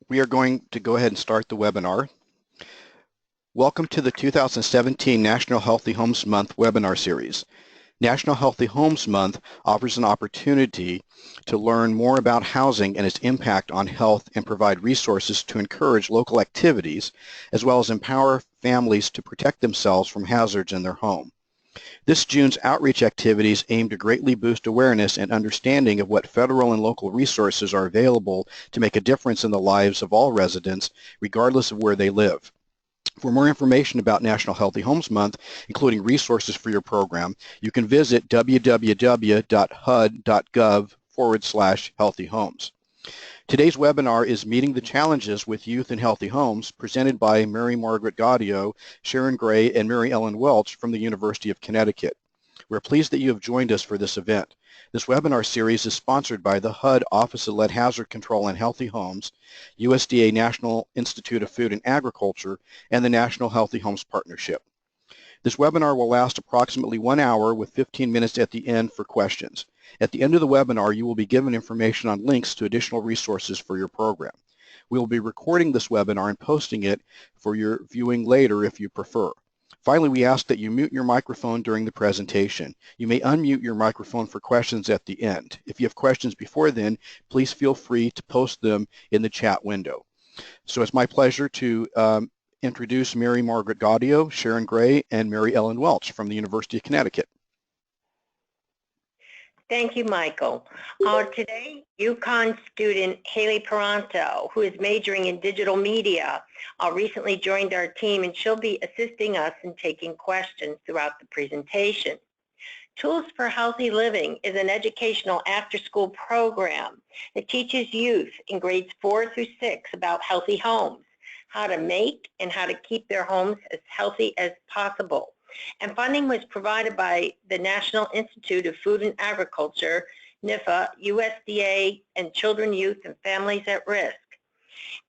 We are going to go ahead and start the webinar. Welcome to the 2017 National Healthy Homes Month webinar series. National Healthy Homes Month offers an opportunity to learn more about housing and its impact on health and provide resources to encourage local activities, as well as empower families to protect themselves from hazards in their home. This June's outreach activities aim to greatly boost awareness and understanding of what federal and local resources are available to make a difference in the lives of all residents, regardless of where they live. For more information about National Healthy Homes Month, including resources for your program, you can visit www.hud.gov/healthyhomes. Today's webinar is Meeting the Challenges with Youth in Healthy Homes, presented by Mary Margaret Gaudio, Sharon Gray, and Mary Ellen Welch from the University of Connecticut. We're pleased that you have joined us for this event. This webinar series is sponsored by the HUD Office of Lead Hazard Control and Healthy Homes, USDA National Institute of Food and Agriculture, and the National Healthy Homes Partnership. This webinar will last approximately 1 hour with 15 minutes at the end for questions. At the end of the webinar, you will be given information on links to additional resources for your program. We will be recording this webinar and posting it for your viewing later if you prefer. Finally, we ask that you mute your microphone during the presentation. You may unmute your microphone for questions at the end. If you have questions before then, please feel free to post them in the chat window. So it's my pleasure to introduce Mary Margaret Gaudio, Sharon Gray, and Mary Ellen Welch from the University of Connecticut. Thank you, Michael. Today, UConn student Haley Peranto, who is majoring in digital media, recently joined our team, and she'll be assisting us in taking questions throughout the presentation. Tools for Healthy Living is an educational after-school program that teaches youth in grades 4 through 6 about healthy homes, how to make and how to keep their homes as healthy as possible. And funding was provided by the National Institute of Food and Agriculture, NIFA, USDA, and Children, Youth, and Families at Risk.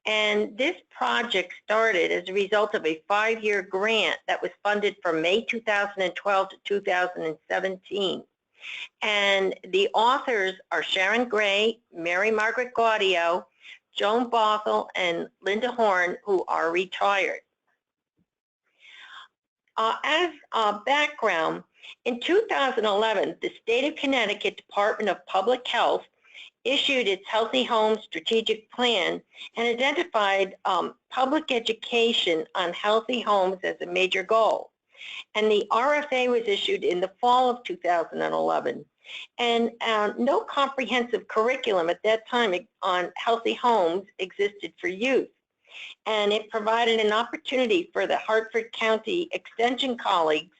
And this project started as a result of a 5-year grant that was funded from May 2012 to 2017. And the authors are Sharon Gray, Mary Margaret Gaudio, Joan Bothell, and Linda Horn, who are retired. As background, in 2011, the State of Connecticut Department of Public Health issued its Healthy Homes Strategic Plan and identified public education on healthy homes as a major goal. And the RFA was issued in the fall of 2011. And no comprehensive curriculum at that time on healthy homes existed for youth. And it provided an opportunity for the Hartford County Extension colleagues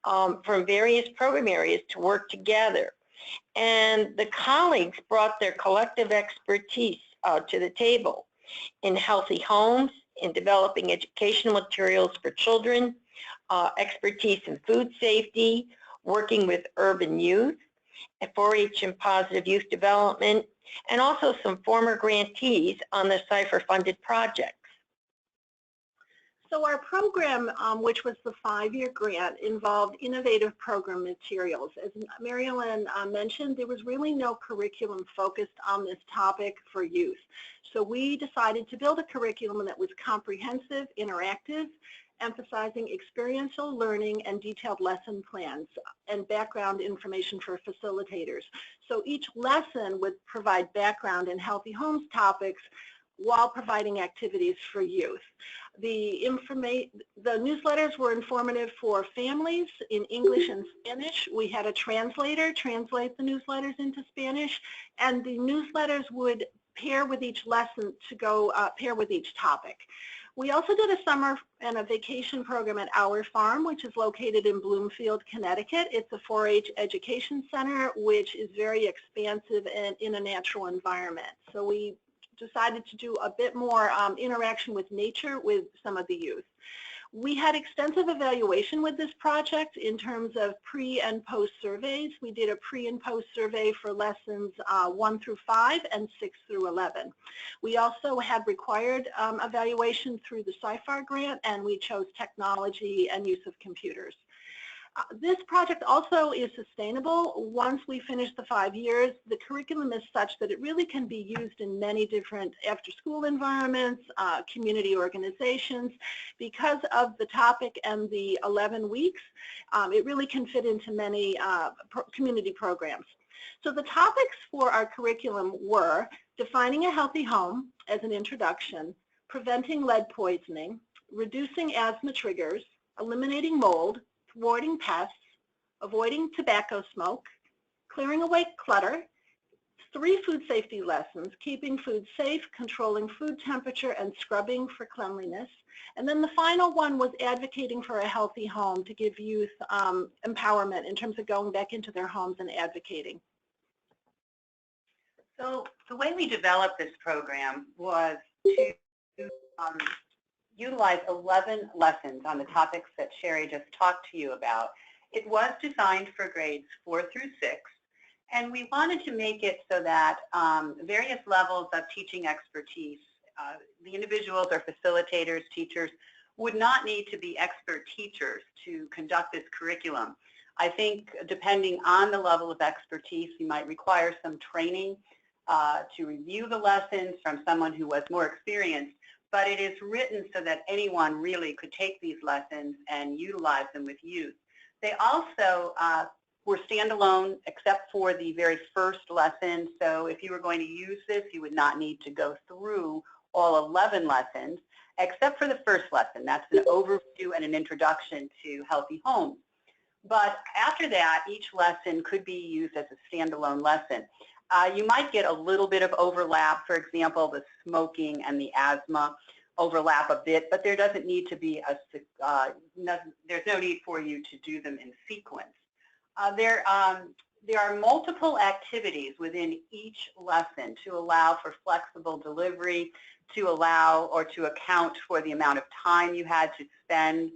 from various program areas to work together. And the colleagues brought their collective expertise to the table in healthy homes, in developing educational materials for children, expertise in food safety, working with urban youth, 4-H and positive youth development, and also some former grantees on the CIFER-funded projects. So our program, which was the 5-year grant, involved innovative program materials. As Mary Ellen mentioned, there was really no curriculum focused on this topic for youth. So we decided to build a curriculum that was comprehensive, interactive, emphasizing experiential learning and detailed lesson plans and background information for facilitators. So each lesson would provide background in healthy homes topics while providing activities for youth. The newsletters were informative for families in English and Spanish. We had a translator translate the newsletters into Spanish, and the newsletters would pair with each lesson to go pair with each topic. We also did a summer and a vacation program at Our Farm, which is located in Bloomfield, Connecticut. It's a 4-H education center, which is very expansive and in a natural environment. So we decided to do a bit more interaction with nature with some of the youth. We had extensive evaluation with this project in terms of pre and post surveys. We did a pre and post survey for lessons 1 through 5 and 6 through 11. We also had required evaluation through the CIFAR grant, and we chose technology and use of computers. This project also is sustainable. Once we finish the 5 years, the curriculum is such that it really can be used in many different after-school environments, community organizations. Because of the topic and the 11 weeks, it really can fit into many community programs. So the topics for our curriculum were defining a healthy home as an introduction, preventing lead poisoning, reducing asthma triggers, eliminating mold, thwarting pests, avoiding tobacco smoke, clearing away clutter, 3 food safety lessons, keeping food safe, controlling food temperature, and scrubbing for cleanliness. And then the final one was advocating for a healthy home to give youth empowerment in terms of going back into their homes and advocating. So the way we developed this program was to utilize 11 lessons on the topics that Sherry just talked to you about. It was designed for grades 4 through 6, and we wanted to make it so that various levels of teaching expertise, the individuals or facilitators, teachers, would not need to be expert teachers to conduct this curriculum. I think depending on the level of expertise, you might require some training to review the lessons from someone who was more experienced, but it is written so that anyone really could take these lessons and utilize them with youth. They also were standalone except for the very first lesson, so if you were going to use this, you would not need to go through all 11 lessons, except for the first lesson. That's an overview and an introduction to healthy homes. But after that, each lesson could be used as a standalone lesson. You might get a little bit of overlap. For example, the smoking and the asthma overlap a bit, but there doesn't need to be there's no need for you to do them in sequence. There are multiple activities within each lesson to allow for flexible delivery, to allow or to account for the amount of time you had to spend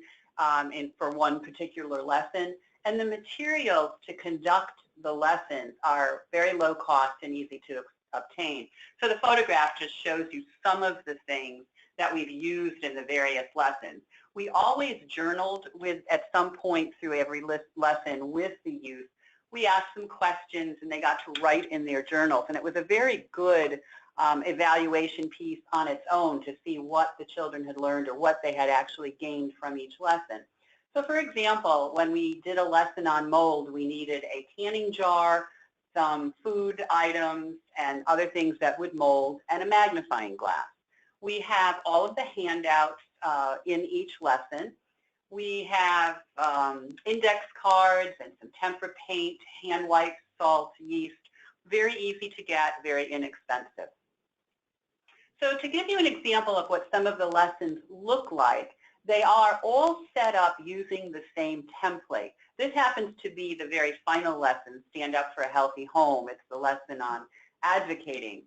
for one particular lesson. And the materials to conduct the lessons are very low cost and easy to obtain. So the photograph just shows you some of the things that we've used in the various lessons. We always journaled at some point through every lesson with the youth. We asked them questions and they got to write in their journals, and it was a very good evaluation piece on its own to see what the children had learned or what they had actually gained from each lesson. So for example, when we did a lesson on mold, we needed a canning jar, some food items and other things that would mold, and a magnifying glass. We have all of the handouts in each lesson. We have index cards and some tempera paint, hand wipes, salt, yeast. Very easy to get, very inexpensive. So to give you an example of what some of the lessons look like, they are all set up using the same template. This happens to be the very final lesson, Stand Up for a Healthy Home. It's the lesson on advocating.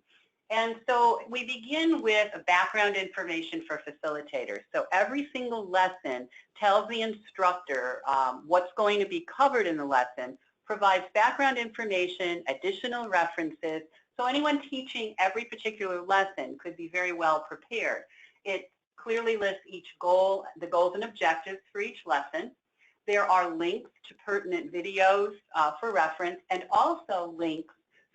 And so we begin with a background information for facilitators. So every single lesson tells the instructor what's going to be covered in the lesson, provides background information, additional references, so anyone teaching every particular lesson could be very well prepared. It clearly lists each goal, the goals and objectives for each lesson. There are links to pertinent videos for reference, and also links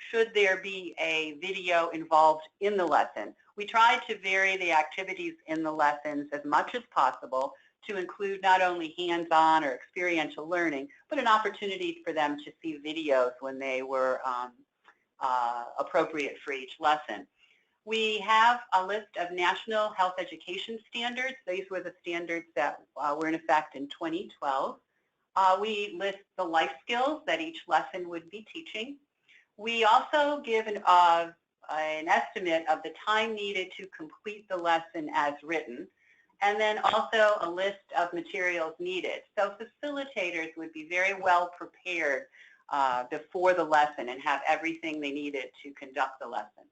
should there be a video involved in the lesson. We try to vary the activities in the lessons as much as possible to include not only hands-on or experiential learning, but an opportunity for them to see videos when they were appropriate for each lesson. We have a list of national health education standards. These were the standards that were in effect in 2012. We list the life skills that each lesson would be teaching. We also give an estimate of the time needed to complete the lesson as written, and then also a list of materials needed. So facilitators would be very well prepared before the lesson and have everything they needed to conduct the lesson.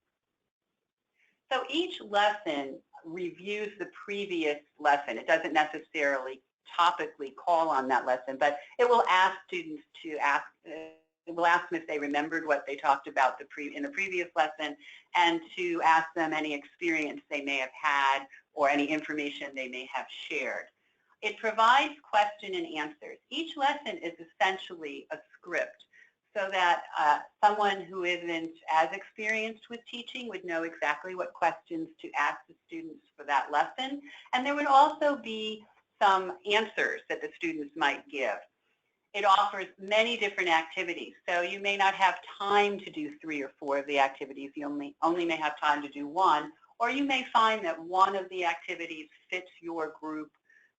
So each lesson reviews the previous lesson. It doesn't necessarily topically call on that lesson, but it will ask students to ask, it will ask them if they remembered what they talked about in the previous lesson, and to ask them any experience they may have had or any information they may have shared. It provides question and answers. Each lesson is essentially a script so that someone who isn't as experienced with teaching would know exactly what questions to ask the students for that lesson. And there would also be some answers that the students might give. It offers many different activities. So you may not have time to do 3 or 4 of the activities. You only may have time to do 1. Or you may find that one of the activities fits your group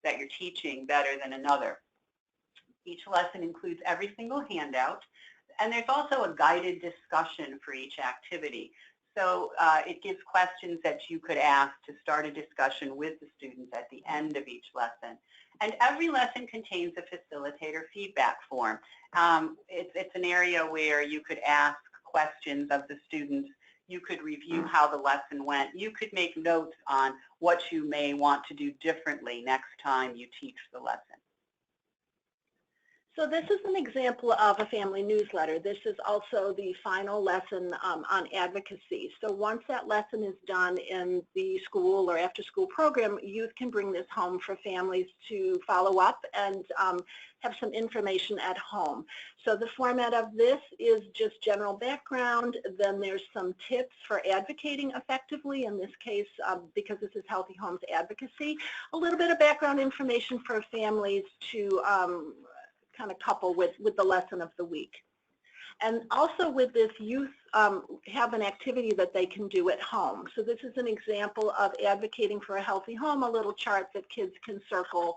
that you're teaching better than another. Each lesson includes every single handout, and there's also a guided discussion for each activity. So it gives questions that you could ask to start a discussion with the students at the end of each lesson. And every lesson contains a facilitator feedback form. It's an area where you could ask questions of the students. You could review how the lesson went. You could make notes on what you may want to do differently next time you teach the lesson. So this is an example of a family newsletter. This is also the final lesson on advocacy. So once that lesson is done in the school or after school program, youth can bring this home for families to follow up and have some information at home. So the format of this is just general background. Then there's some tips for advocating effectively. In this case, because this is Healthy Homes Advocacy, a little bit of background information for families to kind of couple with the lesson of the week. And also with this, youth have an activity that they can do at home. So this is an example of advocating for a healthy home, a little chart that kids can circle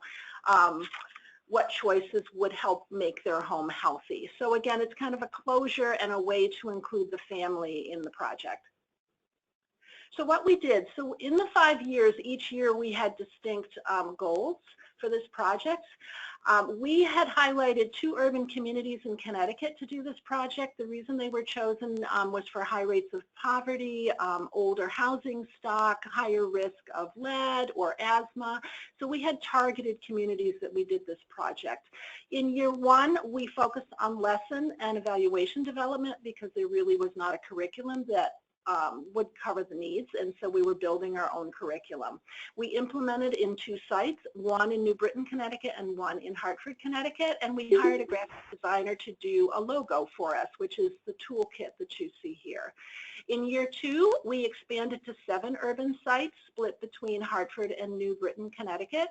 what choices would help make their home healthy. So again, it's kind of a closure and a way to include the family in the project. So what we did, so in the 5 years, each year we had distinct goals for this project. We had highlighted 2 urban communities in Connecticut to do this project. The reason they were chosen was for high rates of poverty, older housing stock, higher risk of lead or asthma. So we had targeted communities that we did this project. In year 1, we focused on lesson and evaluation development because there really was not a curriculum that would cover the needs, and so we were building our own curriculum. We implemented in 2 sites, one in New Britain, Connecticut, and one in Hartford, Connecticut, and we hired a graphic designer to do a logo for us, which is the toolkit that you see here. In year 2, we expanded to 7 urban sites split between Hartford and New Britain, Connecticut.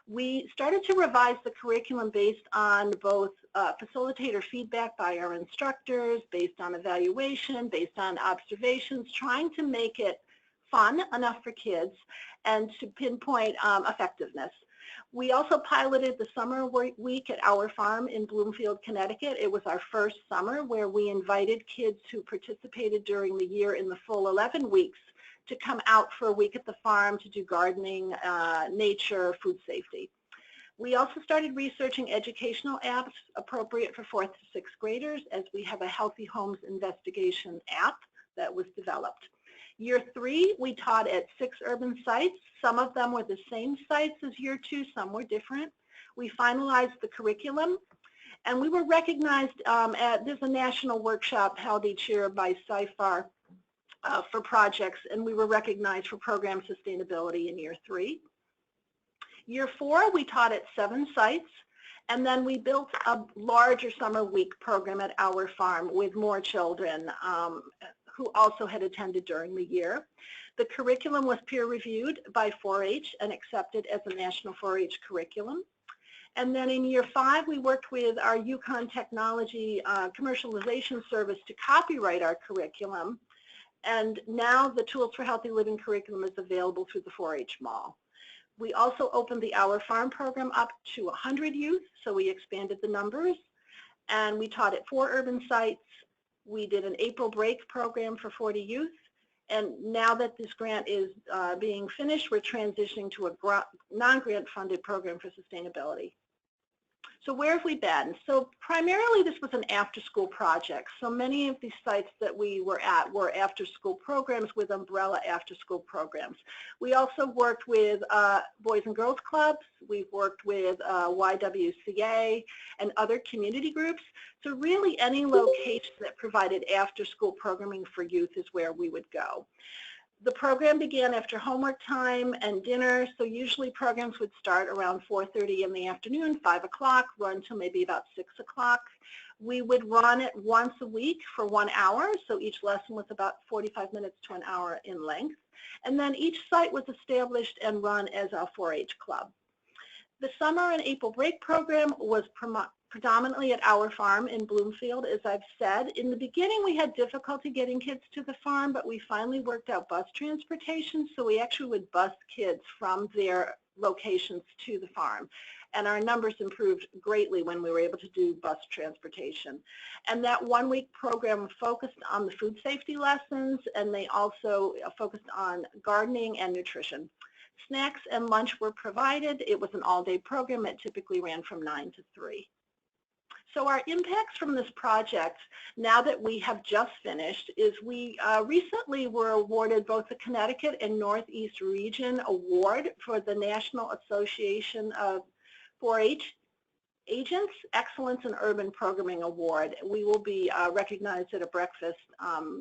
We started to revise the curriculum based on both facilitator feedback by our instructors, based on evaluation, based on observations, trying to make it fun enough for kids and to pinpoint effectiveness. We also piloted the summer week at our farm in Bloomfield, Connecticut. It was our first summer where we invited kids who participated during the year in the full 11 weeks to come out for a week at the farm to do gardening, nature, food safety. We also started researching educational apps appropriate for 4th to 6th graders, as we have a Healthy Homes Investigation app that was developed. Year 3, we taught at 6 urban sites. Some of them were the same sites as year 2, some were different. We finalized the curriculum, and we were recognized there's a national workshop held each year by CIFAR for projects, and we were recognized for program sustainability in year 3. Year 4, we taught at 7 sites, and then we built a larger summer week program at our farm with more children who also had attended during the year. The curriculum was peer-reviewed by 4-H and accepted as a national 4-H curriculum. And then in year 5, we worked with our Yukon Technology commercialization service to copyright our curriculum. And now the Tools for Healthy Living curriculum is available through the 4-H Mall. We also opened the Our Farm program up to 100 youth, so we expanded the numbers. And we taught at 4 urban sites. We did an April break program for 40 youth. And now that this grant is being finished, we're transitioning to a non-grant funded program for sustainability. So where have we been? So primarily this was an after-school project. So many of these sites that we were at were after-school programs with umbrella after-school programs. We also worked with Boys and Girls Clubs. We've worked with YWCA and other community groups. So really any location that provided after-school programming for youth is where we would go. The program began after homework time and dinner, so usually programs would start around 4:30 in the afternoon, 5 o'clock, run till maybe about 6 o'clock. We would run it once a week for 1 hour, so each lesson was about 45 minutes to an hour in length. And then each site was established and run as a 4-H club. The summer and April break program was predominantly at our farm in Bloomfield, as I've said. In the beginning, we had difficulty getting kids to the farm, but we finally worked out bus transportation, so we actually would bus kids from their locations to the farm. And our numbers improved greatly when we were able to do bus transportation. And that 1-week program focused on the food safety lessons, and they also focused on gardening and nutrition. Snacks and lunch were provided. It was an all-day program. It typically ran from 9 to 3. So our impacts from this project, now that we have just finished, is we recently were awarded both the Connecticut and Northeast Region Award for the National Association of 4-H Agents Excellence in Urban Programming Award. We will be recognized at a breakfast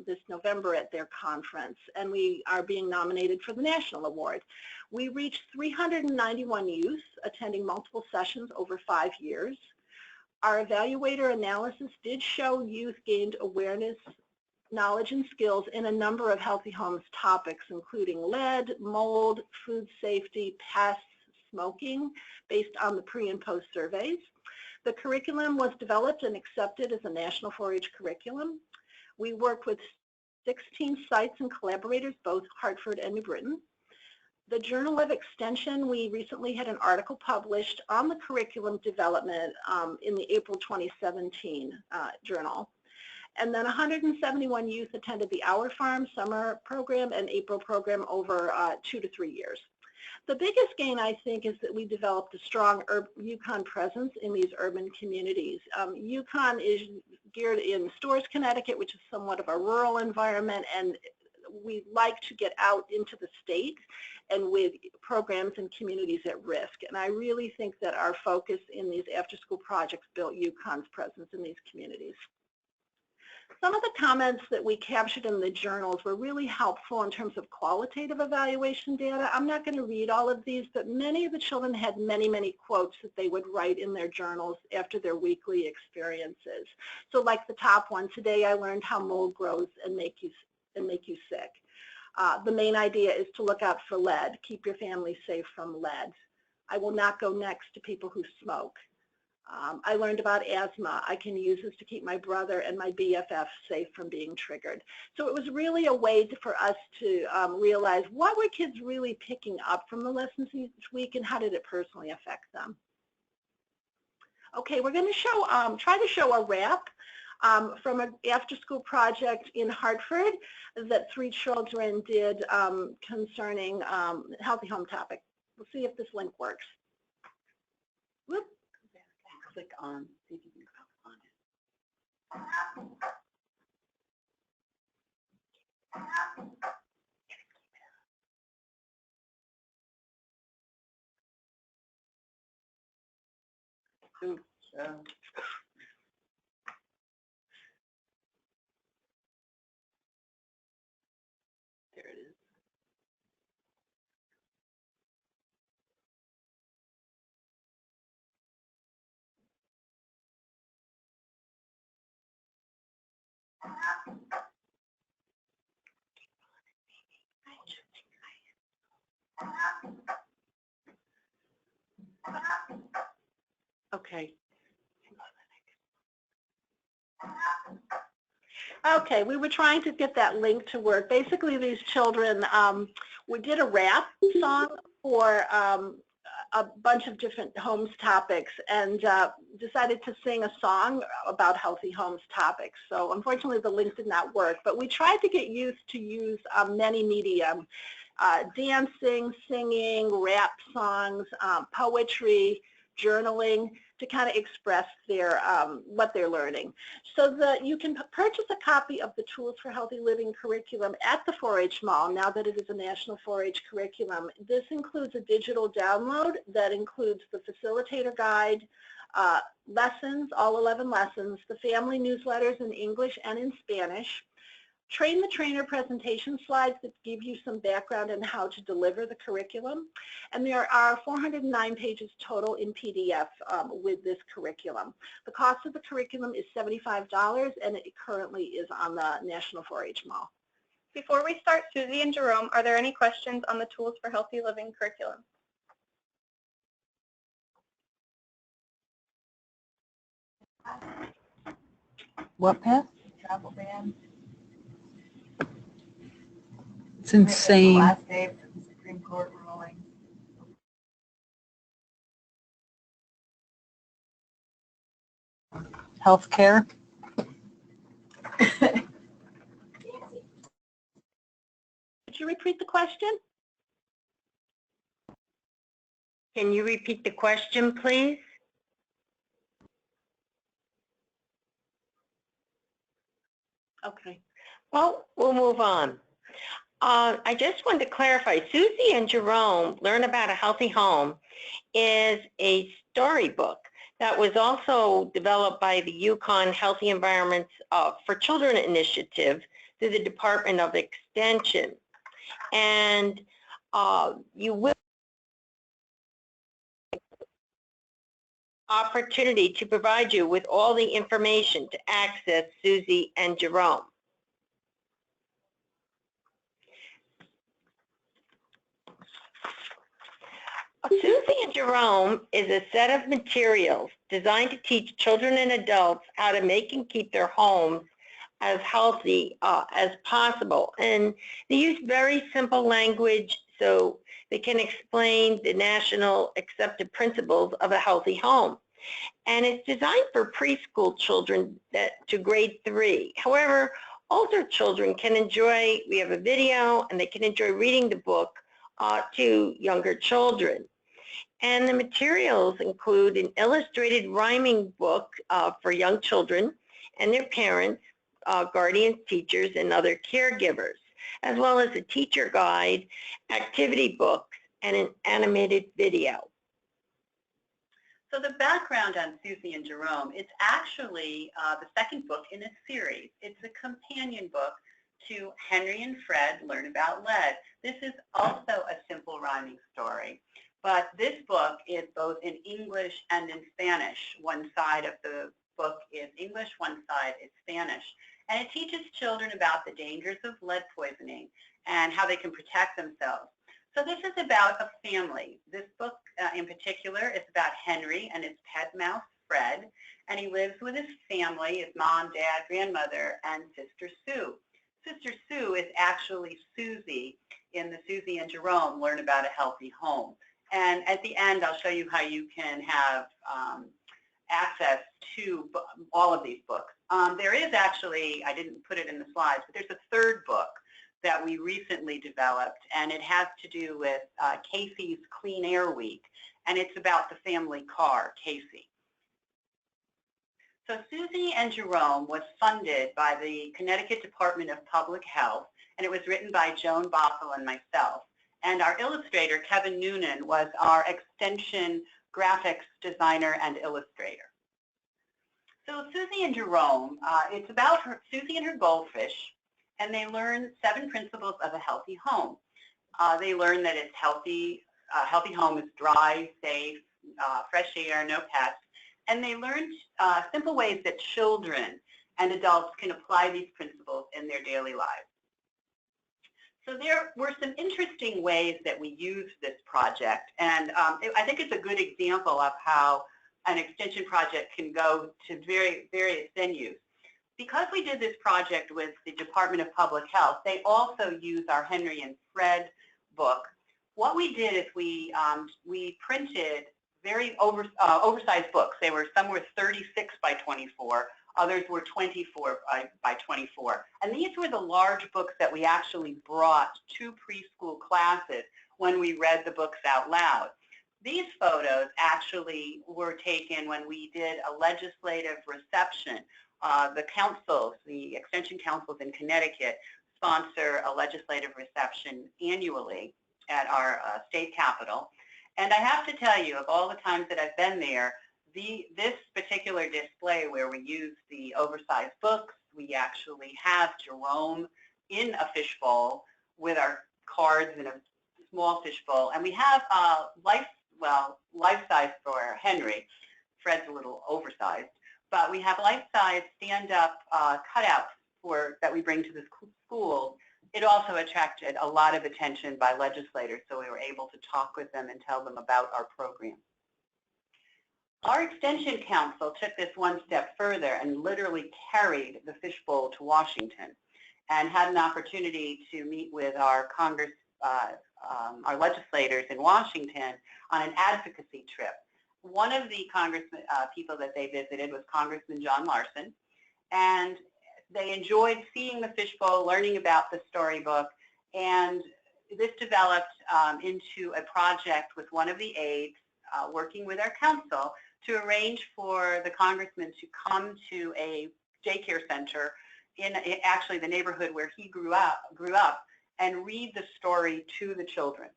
this November at their conference, and we are being nominated for the National Award. We reached 391 youth attending multiple sessions over 5 years. Our evaluator analysis did show youth gained awareness, knowledge, and skills in a number of Healthy Homes topics, including lead, mold, food safety, pests, smoking, based on the pre and post surveys. The curriculum was developed and accepted as a national 4-H curriculum. We worked with 16 sites and collaborators, both Hartford and New Britain. The Journal of Extension, we recently had an article published on the curriculum development in the April 2017 journal. And then 171 youth attended the Our Farm summer program and April program over 2 to 3 years. The biggest gain, I think, is that we developed a strong UConn presence in these urban communities. UConn is geared in Storrs, Connecticut, which is somewhat of a rural environment, and we like to get out into the state and with programs and communities at risk. And I really think that our focus in these after-school projects built UConn's presence in these communities. Some of the comments that we captured in the journals were really helpful in terms of qualitative evaluation data. I'm not going to read all of these, but many of the children had many, many quotes that they would write in their journals after their weekly experiences. So like the top one, today I learned how mold grows and make you sick. The main idea is to look out for lead. Keep your family safe from lead. I will not go next to people who smoke. I learned about asthma. I can use this to keep my brother and my BFF safe from being triggered. So it was really a way for us to realize what were kids really picking up from the lessons each week and how did it personally affect them. Okay, we're going to show, try to show a wrap from an after-school project in Hartford that 3 children did concerning healthy home topic. We'll see if this link works. Whoop. Click on, see if you can click on it. Oops. There it is. Okay. Okay, we were trying to get that link to work. Basically, these children, we did a rap song for a bunch of different homes topics and decided to sing a song about healthy homes topics. So unfortunately, the link did not work, but we tried to get youth to use many medium, dancing, singing, rap songs, poetry, journaling, to kind of express their what they're learning. So that you can purchase a copy of the Tools for Healthy Living curriculum at the 4-H Mall now that it is a national 4-H curriculum. This includes a digital download that includes the facilitator guide, lessons, all 11 lessons, the family newsletters in English and in Spanish, train the trainer presentation slides that give you some background on how to deliver the curriculum. And there are 409 pages total in PDF with this curriculum. The cost of the curriculum is $75 and it currently is on the National 4-H Mall. Before we start, Susie and Jerome, are there any questions on the Tools for Healthy Living curriculum? What path? Travel ban. It's insane. Last day of the Supreme Court ruling. Healthcare. Could you repeat the question? Can you repeat the question, please? Okay. Well, we'll move on. I just wanted to clarify, Susie and Jerome Learn About a Healthy Home is a storybook that was also developed by the Yukon Healthy Environments for Children initiative through the Department of Extension. And you will opportunity to provide you with all the information to access Susie and Jerome. Susie and Jerome is a set of materials designed to teach children and adults how to make and keep their homes as healthy as possible. And they use very simple language so they can explain the national accepted principles of a healthy home. And it's designed for preschool children to grade 3. However, older children can enjoy, we have a video, and they can enjoy reading the book to younger children. And the materials include an illustrated rhyming book for young children and their parents, guardians, teachers, and other caregivers, as well as a teacher guide, activity books, and an animated video. So the background on Susie and Jerome, it's actually the second book in a series. It's a companion book to Henry and Fred Learn About Lead. This is also a simple rhyming story, but this book is both in English and in Spanish. One side of the book is English, one side is Spanish. And it teaches children about the dangers of lead poisoning and how they can protect themselves. So this is about a family. This book in particular is about Henry and his pet mouse, Fred, and he lives with his family, his mom, dad, grandmother, and Sister Sue. Sister Sue is actually Susie in the Susie and Jerome Learn About a Healthy Home. And at the end, I'll show you how you can have access to all of these books. There is actually, I didn't put it in the slides, but there's a third book that we recently developed, and it has to do with Casey's Clean Air Week, and it's about the family car, Casey. So Susie and Jerome was funded by the Connecticut Department of Public Health, and it was written by Joan Bothell and myself. And our illustrator, Kevin Noonan, was our extension graphics designer and illustrator. So Susie and Jerome, it's about Susie and her goldfish, and they learn 7 principles of a healthy home. They learn that it's healthy. A healthy home is dry, safe, fresh air, no pests. And they learn simple ways that children and adults can apply these principles in their daily lives. So there were some interesting ways that we used this project, and I think it's a good example of how an extension project can go to various venues. Because we did this project with the Department of Public Health, they also use our Henry and Fred book. What we did is we printed very oversized books. Some were 36 by 24, others were 24 by 24. And these were the large books that we actually brought to preschool classes when we read the books out loud. These photos actually were taken when we did a legislative reception. The councils, the extension councils in Connecticut, sponsor a legislative reception annually at our state capitol. And I have to tell you, of all the times that I've been there, this particular display where we use the oversized books, we actually have Jerome in a fishbowl with our cards in a small fishbowl, and we have life-size for Henry. Fred's a little oversized, but we have life-size stand-up cutouts that we bring to the school. It also attracted a lot of attention by legislators, so we were able to talk with them and tell them about our program. Our Extension Council took this one step further and literally carried the fishbowl to Washington and had an opportunity to meet with our our legislators in Washington on an advocacy trip. One of the people that they visited was Congressman John Larson, and they enjoyed seeing the fishbowl, learning about the storybook, and this developed into a project with one of the aides working with our council to arrange for the congressman to come to a daycare center in actually the neighborhood where he grew up and read the story to the children.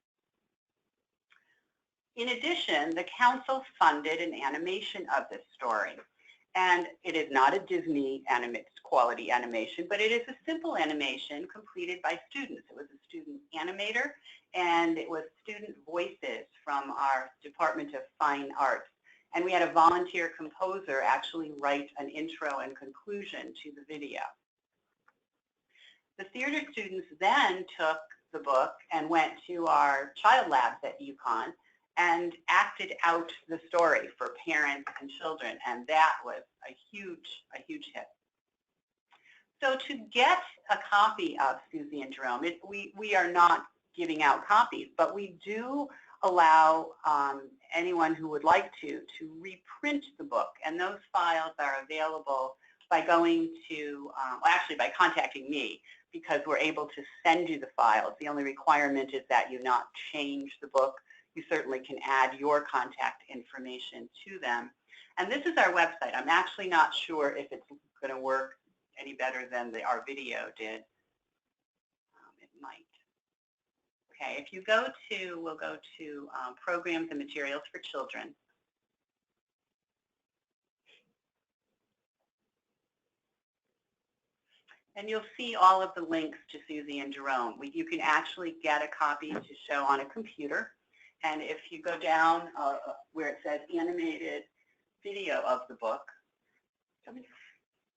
In addition, the council funded an animation of this story. And it is not a Disney quality animation, but it is a simple animation completed by students. It was a student animator, and it was student voices from our Department of Fine Arts. And we had a volunteer composer actually write an intro and conclusion to the video. The theater students then took the book and went to our child labs at UConn and acted out the story for parents and children, and that was a huge hit. So to get a copy of Susie and Jerome, we are not giving out copies, but we do allow anyone who would like to reprint the book, and those files are available by going to, actually by contacting me, because we're able to send you the files. The only requirement is that you not change the book. You certainly can add your contact information to them. And this is our website. I'm actually not sure if it's going to work any better than our video did. It might. Okay, if you go to, we'll go to Programs and Materials for Children. And you'll see all of the links to Susie and Jerome. You can actually get a copy to show on a computer. And if you go down where it says animated video of the book,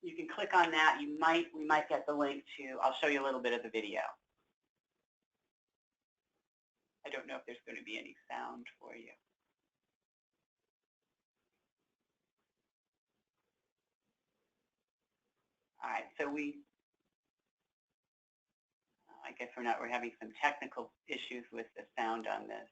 you can click on that. We might get the link to, I'll show you a little bit of the video. I don't know if there's going to be any sound for you. All right, so I guess we're having some technical issues with the sound on this.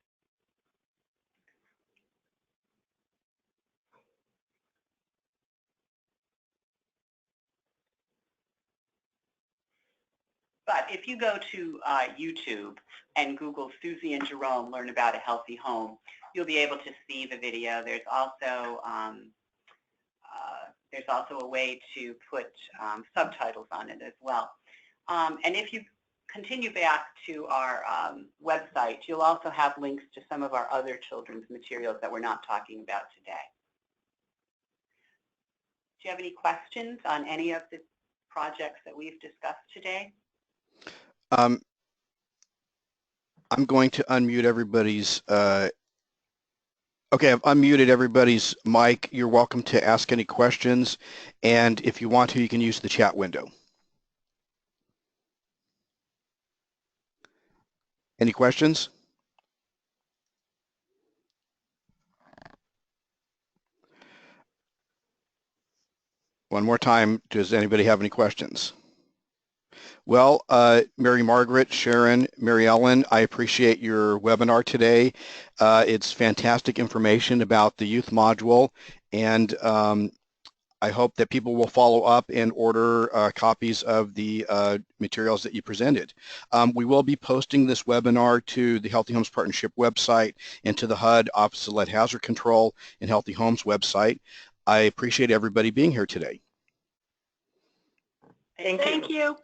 But if you go to YouTube and Google Susie and Jerome Learn About a Healthy Home, you'll be able to see the video. There's also a way to put subtitles on it as well. And if you continue back to our website, you'll also have links to some of our other children's materials that we're not talking about today. Do you have any questions on any of the projects that we've discussed today? I'm going to unmute everybody's, okay, I've unmuted everybody's mic. You're welcome to ask any questions, and if you want to, you can use the chat window. Any questions? One more time, does anybody have any questions? Well, Mary Margaret, Sharon, Mary Ellen, I appreciate your webinar today. It's fantastic information about the youth module, and I hope that people will follow up and order copies of the materials that you presented. We will be posting this webinar to the Healthy Homes Partnership website and to the HUD, Office of Lead Hazard Control, and Healthy Homes website. I appreciate everybody being here today. Thank you.